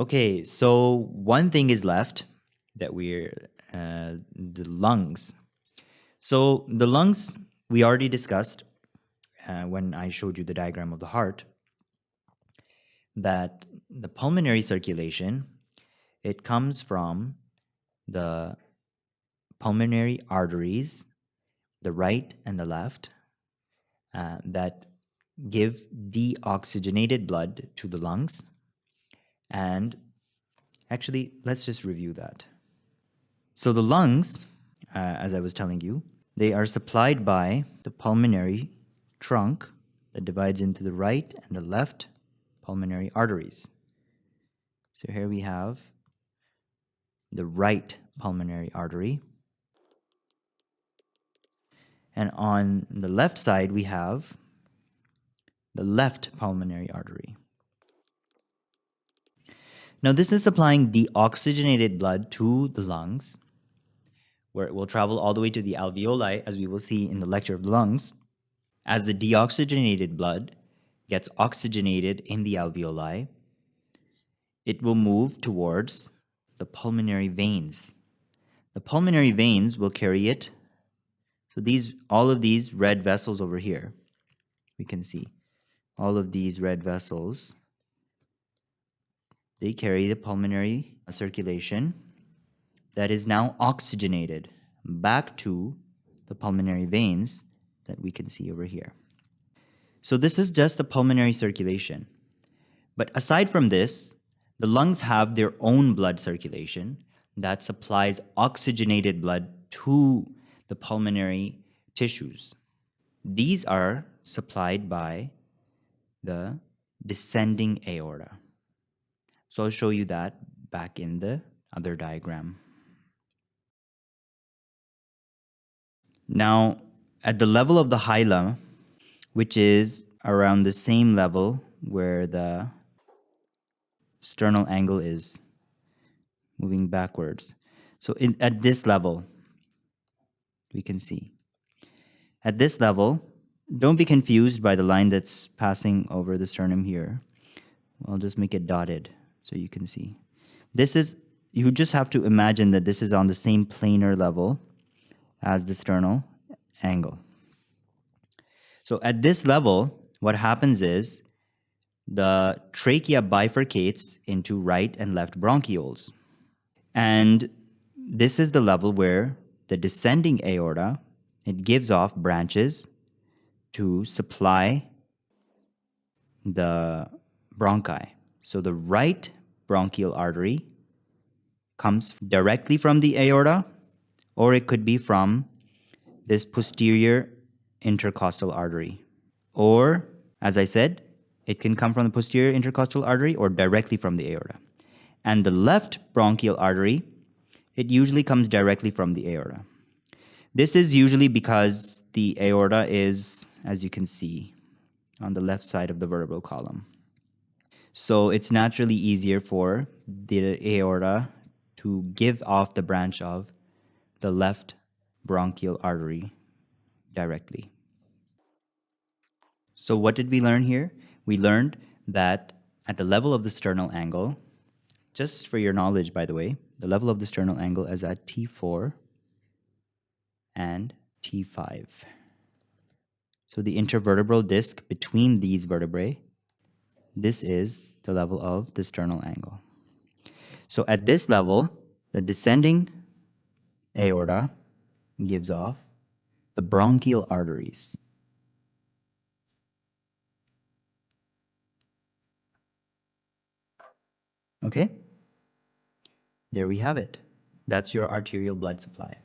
Okay, so one thing is left that we're the lungs. So the lungs we already discussed when I showed you the diagram of the heart, that the pulmonary circulation, it comes from the pulmonary arteries, the right and the left, that give deoxygenated blood to the lungs. And actually, let's just review that. So the lungs, as I was telling you, they are supplied by the pulmonary trunk that divides into the right and the left pulmonary arteries. So here we have the right pulmonary artery. And on the left side, we have the left pulmonary artery. Now, this is supplying deoxygenated blood to the lungs, where it will travel all the way to the alveoli, as we will see in the lecture of the lungs. As the deoxygenated blood gets oxygenated in the alveoli, it will move towards the pulmonary veins. The pulmonary veins will carry it. So all of these red vessels over here, we can see all of these red vessels, they carry the pulmonary circulation that is now oxygenated back to the pulmonary veins that we can see over here. So this is just the pulmonary circulation. But aside from this, the lungs have their own blood circulation that supplies oxygenated blood to the pulmonary tissues. These are supplied by the descending aorta. So I'll show you that back in the other diagram. Now, at the level of the hilum, which is around the same level where the sternal angle is, moving backwards. So at this level, we can see. At this level, don't be confused by the line that's passing over the sternum here. I'll just make it dotted so you can see. You just have to imagine that this is on the same planar level as the sternal angle. So at this level, what happens is the trachea bifurcates into right and left bronchioles. And this is the level where the descending aorta, it gives off branches to supply the bronchi. So the right bronchial artery comes directly from the aorta, or it could be from this posterior intercostal artery. Or, as I said, it can come from the posterior intercostal artery or directly from the aorta. And the left bronchial artery, it usually comes directly from the aorta. This is usually because the aorta is, as you can see, on the left side of the vertebral column. So it's naturally easier for the aorta to give off the branch of the left bronchial artery directly. So what did we learn here? We learned that at the level of the sternal angle, just for your knowledge, by the way, the level of the sternal angle is at T4 and T5. So the intervertebral disc between these vertebrae, this is the level of the sternal angle. So at this level, the descending aorta gives off the bronchial arteries. Okay? There we have it. That's your arterial blood supply.